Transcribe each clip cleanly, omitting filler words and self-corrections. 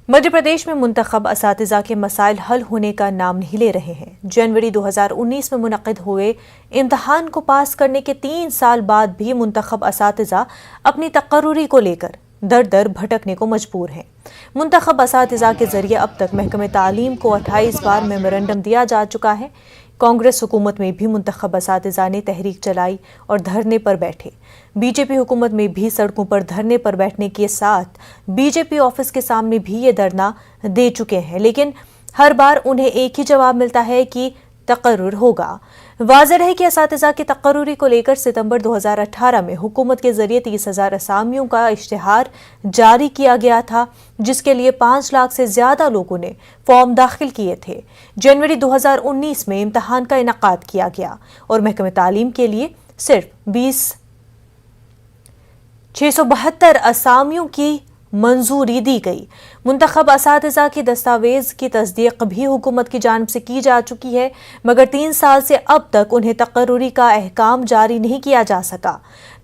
मध्य प्रदेश में मुंतखब असातिज़ा के मसाइल हल होने का नाम नहीं ले रहे हैं। जनवरी 2019 में मुनक़िद हुए इम्तहान को पास करने के 3 साल बाद भी मुंतखब असातिज़ा अपनी तक़र्रुरी को लेकर दर दर भटकने को मजबूर हैं। मुंतखब असातिज़ा के जरिए अब तक महकमे तालीम को 28 बार मेमोरेंडम दिया जा चुका है। कांग्रेस हुकूमत में भी मुंतखब असातिज़ा ने तहरीक चलाई और धरने पर बैठे। बीजेपी हुकूमत में भी सड़कों पर धरने पर बैठने के साथ बीजेपी ऑफिस के सामने भी ये धरना दे चुके हैं, लेकिन हर बार उन्हें एक ही जवाब मिलता है कि तकर्रुर होगा। वाज़ेह है कि असातिज़ा की तकर्रुरी को लेकर सितंबर 2018 में हुकूमत के जरिए 30,000 असामियों का इश्तिहार जारी किया गया था, जिसके लिए 5 लाख से ज्यादा लोगों ने फॉर्म दाखिल किए थे। जनवरी 2019 में इम्तहान का इनेकाद किया गया और महकमे तालीम के लिए सिर्फ 672 असामियों की मंजूरी दी गई। मुंतखब असातिज़ा की दस्तावेज की तस्दीक भी हुकूमत की जानिब से की जा चुकी है, मगर 3 साल से अब तक उन्हें तकर्रुरी का अहकाम जारी नहीं किया जा सका।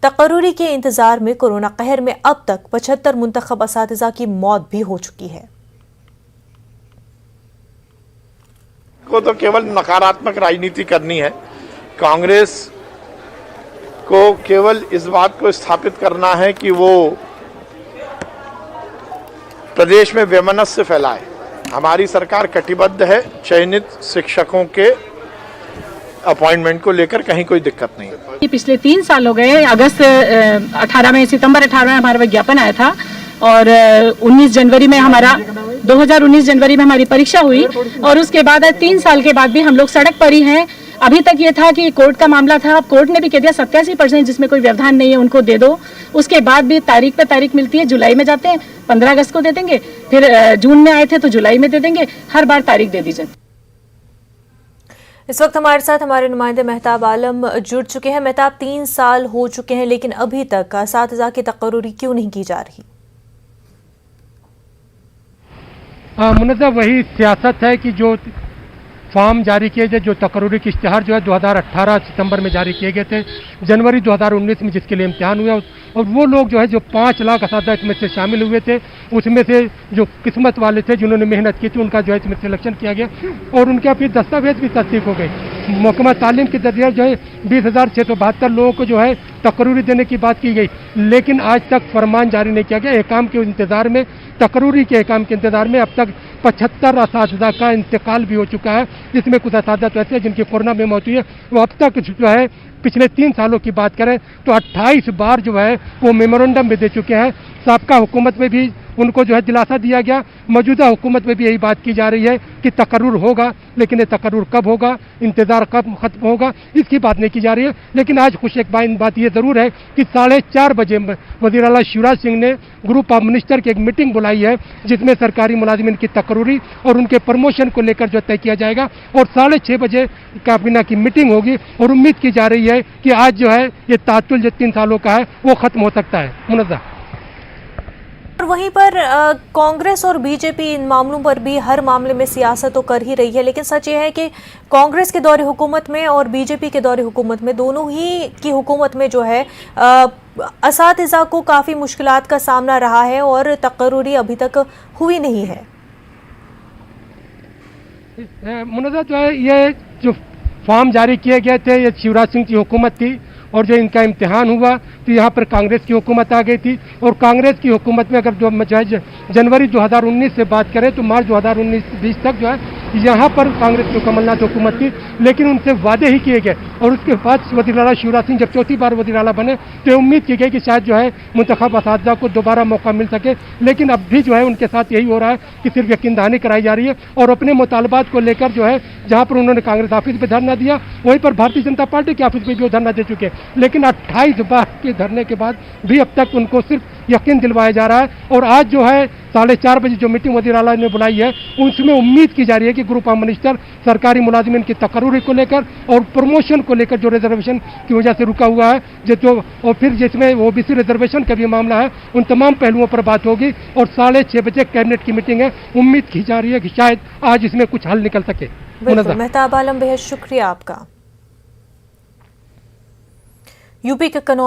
तकर्रुरी के इंतजार में कोरोना कहर में अब तक 75 मुंतखब असातिज़ा की मौत भी हो चुकी है। को तो केवल नकारात्मक राजनीति करनी है। कांग्रेस को केवल इस बात को स्थापित करना है कि वो प्रदेश में वैमनस्य फैलाए। हमारी सरकार कटिबद्ध है। चयनित शिक्षकों के अपॉइंटमेंट को लेकर कहीं कोई दिक्कत नहीं है। पिछले 3 साल हो गए। सितंबर 18 में हमारा विज्ञापन आया था और 19 जनवरी में 2019 जनवरी में हमारी परीक्षा हुई और उसके बाद 3 साल के बाद भी हम लोग सड़क पर ही हैं। अभी तक ये था कि कोर्ट का मामला था, अब कोर्ट ने भी कह दिया 87% जिसमें कोई व्यवधान नहीं है उनको दे दो। उसके बाद भी तारीख पे तारीख मिलती है। जुलाई में जाते हैं, 15 अगस्त को दे देंगे, फिर जून में आए थे तो जुलाई में दे देंगे, हर बार तारीख दे दीजिए। इस वक्त हमारे साथ हमारे नुमाइंदे मेहताब आलम जुड़ चुके हैं। मेहताब, 3 साल हो चुके हैं लेकिन अभी तक असातिज़ा की तकर्रुरी क्यों नहीं की जा रही? मुनज़्ज़ा, वही सियासत है कि जो फॉर्म जारी किए गए, जो तकर्रुरी के इश्तिहार जो है 2018 सितंबर में जारी किए गए थे, जनवरी 2019 में जिसके लिए इम्तिहान हुआ, और वो लोग जो है जो 5 लाख असातिज़ा इसमें से शामिल हुए थे, उसमें से जो किस्मत वाले थे जिन्होंने मेहनत की थी उनका जो है इसमें सिलेक्शन किया गया और उनके फिर दस्तावेज भी तस्दीक हो गई। महकमा तालीम के जरिए जो है 20,672 लोगों को जो है तकर्रुरी देने की बात की गई, लेकिन आज तक फरमान जारी नहीं किया गया। एहकाम के इंतजार में, तकर्रुरी के एहकाम के इंतजार में अब तक 75 असातिज़ा का इंतकाल भी हो चुका है, जिसमें कुछ असातिज़ा तो ऐसे हैं जिनकी कोरोना में मौत हुई है। वो अब तक जो है पिछले 3 सालों की बात करें तो 28 बार जो है वो मेमोरेंडम भी दे चुके हैं। साबका हुकूमत में भी उनको जो है दिलासा दिया गया, मौजूदा हुकूमत में भी यही बात की जा रही है कि तकर्रुर होगा, लेकिन ये तकर्रुर कब होगा, इंतजार कब खत्म होगा, इसकी बात नहीं की जा रही है। लेकिन आज खुश एक बात ये जरूर है कि 4:30 बजे वज़ीर आला शिवराज सिंह ने ग्रुप ऑफ मिनिस्टर की एक मीटिंग बुलाई है, जिसमें सरकारी मुलाजिमीन की तकर्रुरी और उनके प्रमोशन को लेकर जो तय किया जाएगा और 6:30 बजे काबीना की मीटिंग होगी और उम्मीद की जा रही है कि आज जो है ये तातुल जो 3 सालों का है वो खत्म हो सकता है। मुनज़्ज़ा, और वहीं पर कांग्रेस और बीजेपी इन मामलों पर भी हर मामले में सियासत तो कर ही रही है, लेकिन सच ये है कि कांग्रेस के दौरे हुकूमत में और बीजेपी के दौरे हुकूमत में, दोनों ही की हुकूमत में जो है असातिज़ा को काफ़ी मुश्किलात का सामना रहा है और तकर्रुरी अभी तक हुई नहीं है। मुनज़्ज़ा, जो है ये जो फॉर्म जारी किए गए थे ये शिवराज सिंह की हुकूमत थी और जो इनका इम्तिहान हुआ तो यहाँ पर कांग्रेस की हुकूमत आ गई थी और कांग्रेस की हुकूमत में अगर जो जनवरी 2019 से बात करें तो मार्च 2019-20 तक जो है यहाँ पर कांग्रेस की कमलनाथ हुकूमत थी, लेकिन उनसे वादे ही किए गए और उसके बाद वज़ीर आला शिवराज सिंह जब 4थी बार वज़ीर आला बने तो उम्मीद की गई कि शायद जो है मुंतखब असातिज़ा को दोबारा मौका मिल सके, लेकिन अब भी जो है उनके साथ यही हो रहा है कि सिर्फ यकीन दहानी कराई जा रही है और अपने मुतालबात को लेकर जो है जहाँ पर उन्होंने कांग्रेस ऑफिस पर धरना दिया वहीं पर भारतीय जनता पार्टी के ऑफिस पर भी वो धरना दे चुके हैं, लेकिन 28 बार के धरने के बाद भी अब तक उनको सिर्फ यकीन दिलवाया जा रहा है। और आज जो है 4:30 बजे जो मीटिंग वज़ीर आला ने बुलाई है उसमें उम्मीद की जा रही है कि ग्रुप ऑफ मिनिस्टर सरकारी मुलाजिमीन की तकर्रुरी को लेकर और प्रमोशन को लेकर जो रिजर्वेशन की वजह से रुका हुआ है जो और फिर जिसमें ओबीसी रिजर्वेशन का भी मामला है, उन तमाम पहलुओं पर बात होगी और 6:30 बजे कैबिनेट की मीटिंग है। उम्मीद की जा रही है कि शायद आज इसमें कुछ हल निकल सके। मेहताब आलम, बेहद शुक्रिया आपका। यूपी के कनौज